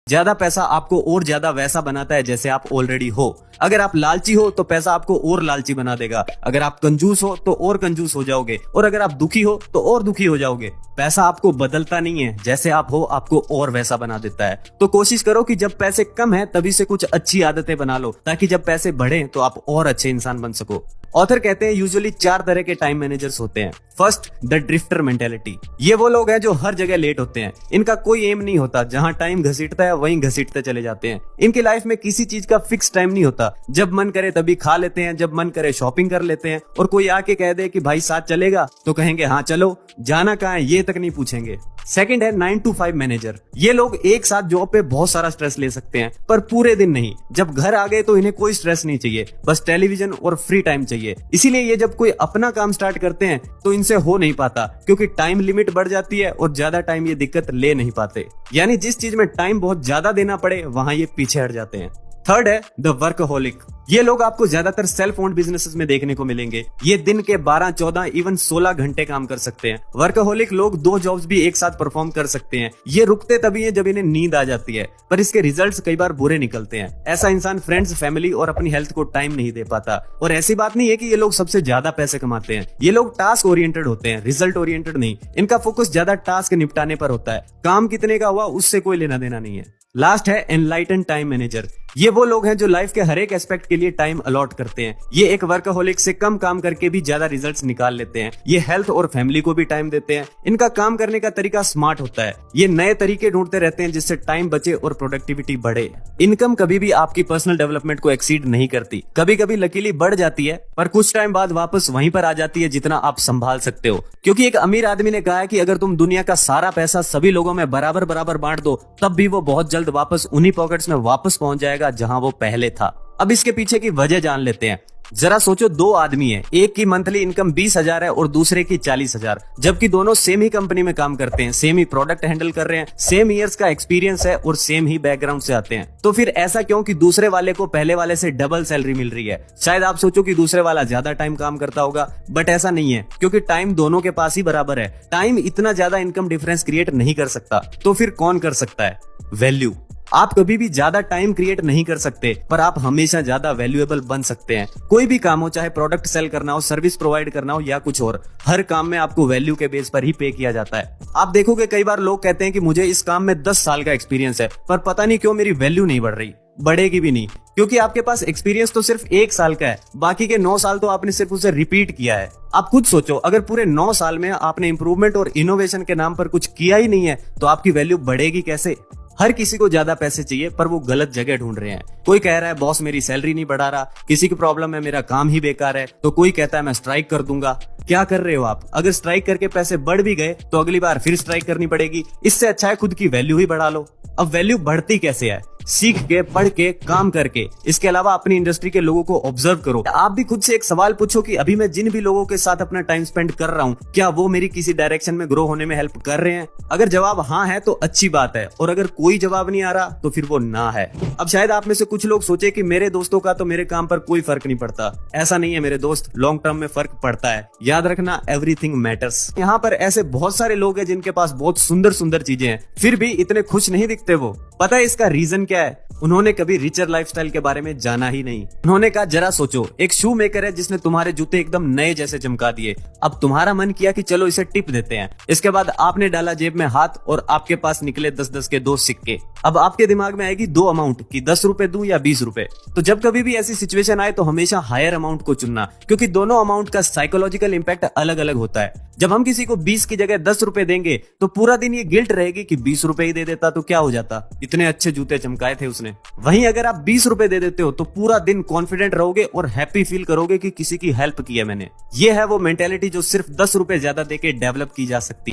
ज्यादा पैसा आपको और ज्यादा वैसा बनाता है जैसे आप ऑलरेडी हो। अगर आप लालची हो तो पैसा आपको और लालची बना देगा। अगर आप कंजूस हो तो और कंजूस हो जाओगे, और अगर आप दुखी हो तो और दुखी हो जाओगे। पैसा आपको बदलता नहीं है, जैसे आप हो आपको और वैसा बना देता है। तो कोशिश करो कि जब पैसे कम है तभी से कुछ अच्छी आदतें बना लो, ताकि जब पैसे बढ़े तो आप और अच्छे इंसान बन सको। ऑथर कहते हैं यूजुअली 4 तरह के टाइम मैनेजर्स होते हैं। First, the drifter mentality. ये वो लोग हैं जो हर जगह लेट होते हैं। इनका कोई एम नहीं होता, जहां टाइम घसीटता है वहीं घसीटते चले जाते हैं। इनकी लाइफ में किसी चीज का फिक्स टाइम नहीं होता। जब मन करे तभी खा लेते हैं, जब मन करे शॉपिंग कर लेते हैं, और कोई आके कह दे कि भाई साथ चलेगा तो कहेंगे हाँ चलो, जाना कहाँ है ये तक नहीं पूछेंगे। सेकंड है 9 to 5 मैनेजर। ये लोग एक साथ जॉब पे बहुत सारा स्ट्रेस ले सकते हैं, पर पूरे दिन नहीं। जब घर आ गए तो इन्हें कोई स्ट्रेस नहीं चाहिए, बस टेलीविजन और फ्री टाइम चाहिए। इसीलिए ये जब कोई अपना काम स्टार्ट करते हैं तो इनसे हो नहीं पाता, क्योंकि टाइम लिमिट बढ़ जाती है और ज्यादा टाइम ये दिक्कत ले नहीं पाते। यानी जिस चीज में टाइम बहुत ज्यादा देना पड़े वहां ये पीछे हट जाते हैं। थर्ड है द वर्कहोलिक। ये लोग आपको ज्यादातर सेल्फ ओन्ड बिजनेसेस में देखने को मिलेंगे। ये दिन के 12, 14, इवन 16 घंटे काम कर सकते हैं। वर्कहोलिक लोग 2 जॉब्स भी एक साथ परफॉर्म कर सकते हैं। ये रुकते तभी है जब इन्हें नींद आ जाती है, पर इसके रिजल्ट्स कई बार बुरे निकलते हैं। ऐसा इंसान फ्रेंड्स, फैमिली और अपनी हेल्थ को टाइम नहीं दे पाता। और ऐसी बात नहीं है कि ये लोग सबसे ज्यादा पैसे कमाते हैं। ये लोग टास्क ओरिएंटेड होते हैं, रिजल्ट ओरिएंटेड नहीं। इनका फोकस ज्यादा टास्क निपटाने पर होता है। काम कितने का हुआ उससे कोई लेना देना नहीं है। लास्ट है एनलाइटन टाइम मैनेजर। ये वो लोग हैं जो लाइफ के हर एक एस्पेक्ट के लिए टाइम अलॉट करते हैं। ये एक वर्कहोलिक से कम काम करके भी ज्यादा रिजल्ट्स निकाल लेते हैं। ये हेल्थ और फैमिली को भी टाइम देते हैं। इनका काम करने का तरीका स्मार्ट होता है। ये नए तरीके ढूंढते रहते हैं जिससे टाइम बचे और प्रोडक्टिविटी बढ़े। इनकम कभी भी आपकी पर्सनल डेवलपमेंट को एक्सीड नहीं करती। कभी कभी लकीली बढ़ जाती है, पर कुछ टाइम बाद वापस वहीं पर आ जाती है जितना आप संभाल सकते हो। क्योंकि एक अमीर आदमी ने कहा है कि अगर तुम दुनिया का सारा पैसा सभी लोगों में बराबर बराबर बांट दो, तब भी वो बहुत जल्द वापस उन्हीं पॉकेट्स में वापस पहुंच जाएगा जहां वो पहले था। अब इसके पीछे की वजह जान लेते हैं। जरा सोचो, 2 आदमी हैं, एक की मंथली इनकम 20,000 है और दूसरे की 40,000, जबकि दोनों सेम ही कंपनी में काम करते हैं, सेम ही प्रोडक्ट हैंडल कर रहे हैं, सेम ईयर्स का एक्सपीरियंस है और सेम ही बैकग्राउंड से आते हैं। तो फिर ऐसा क्यों कि दूसरे वाले को पहले वाले से डबल सैलरी मिल रही है? शायद आप सोचो कि दूसरे वाला ज्यादा टाइम काम करता होगा, बट ऐसा नहीं है, क्योंकि टाइम दोनों के पास ही बराबर है। टाइम इतना ज्यादा इनकम डिफरेंस क्रिएट नहीं कर सकता। तो फिर कौन कर सकता है? वैल्यू। आप कभी भी ज्यादा टाइम क्रिएट नहीं कर सकते, पर आप हमेशा ज्यादा वैल्यूएबल बन सकते हैं। कोई भी काम हो, चाहे प्रोडक्ट सेल करना हो, सर्विस प्रोवाइड करना हो या कुछ और, हर काम में आपको वैल्यू के बेस पर ही पे किया जाता है। आप देखोगे कई बार लोग कहते हैं कि मुझे इस काम में 10 साल का एक्सपीरियंस है, पर पता नहीं क्यों मेरी वैल्यू नहीं बढ़ रही। बढ़ेगी भी नहीं, क्योंकि आपके पास एक्सपीरियंस तो सिर्फ 1 साल का है, बाकी के 9 साल तो आपने सिर्फ उसे रिपीट किया है। आप खुद सोचो, अगर पूरे 9 साल में आपने इंप्रूवमेंट और इनोवेशन के नाम पर कुछ किया ही नहीं है, तो आपकी वैल्यू बढ़ेगी कैसे? हर किसी को ज्यादा पैसे चाहिए, पर वो गलत जगह ढूंढ रहे हैं। कोई कह रहा है बॉस मेरी सैलरी नहीं बढ़ा रहा, किसी की प्रॉब्लम है मेरा काम ही बेकार है, तो कोई कहता है मैं स्ट्राइक कर दूंगा। क्या कर रहे हो आप? अगर स्ट्राइक करके पैसे बढ़ भी गए तो अगली बार फिर स्ट्राइक करनी पड़ेगी। इससे अच्छा है खुद की वैल्यू ही बढ़ा लो। अब वैल्यू बढ़ती कैसे है? सीख के, पढ़ के, काम करके। इसके अलावा अपनी इंडस्ट्री के लोगों को ऑब्जर्व करो। आप भी खुद से एक सवाल पूछो कि अभी मैं जिन भी लोगों के साथ अपना टाइम स्पेंड कर रहा हूँ, क्या वो मेरी किसी डायरेक्शन में ग्रो होने में हेल्प कर रहे हैं? अगर जवाब हाँ है तो अच्छी बात है, और अगर कोई जवाब नहीं आ रहा तो फिर वो ना है। अब शायद आप में से कुछ लोग सोचे कि मेरे दोस्तों का तो मेरे काम पर कोई फर्क नहीं पड़ता। ऐसा नहीं है मेरे दोस्त, लॉन्ग टर्म में फर्क पड़ता है। याद रखना, एवरीथिंग मैटर्स। यहाँ पर ऐसे बहुत सारे लोग हैं जिनके पास बहुत सुंदर सुंदर चीजें हैं, फिर भी इतने खुश नहीं दिखते वो। पता है इसका रीजन क्या है? उन्होंने कभी रिचर लाइफस्टाइल के बारे में जाना ही नहीं। उन्होंने कहा जरा सोचो, एक शू मेकर है जिसने तुम्हारे जूते एकदम नए जैसे चमका दिए। अब तुम्हारा मन किया कि चलो इसे टिप देते हैं। इसके बाद आपने डाला जेब में हाथ और आपके पास निकले 10-10 के 2 सिक्के। अब आपके दिमाग में आएगी 2 अमाउंट कि 10 रुपए दूं या 20 रुपए। तो जब कभी भी ऐसी सिचुएशन आए तो हमेशा हायर अमाउंट को चुनना, क्योंकि दोनों अमाउंट का साइकोलॉजिकल इंपैक्ट अलग अलग होता है। जब हम किसी को 20 की जगह 10 रुपए देंगे तो पूरा दिन ये गिल्ट रहेगी कि 20 रुपए ही दे देता तो क्या हो जाता, इतने अच्छे जूते चमकाए थे उसने। वहीं अगर आप 20 रुपए दे देते हो तो पूरा दिन कॉन्फिडेंट रहोगे और हैप्पी फील करोगे कि किसी की हेल्प की है मैंने। ये है वो मेंटेलिटी जो सिर्फ 10 रुपए ज्यादा देके डेवलप की जा सकती है।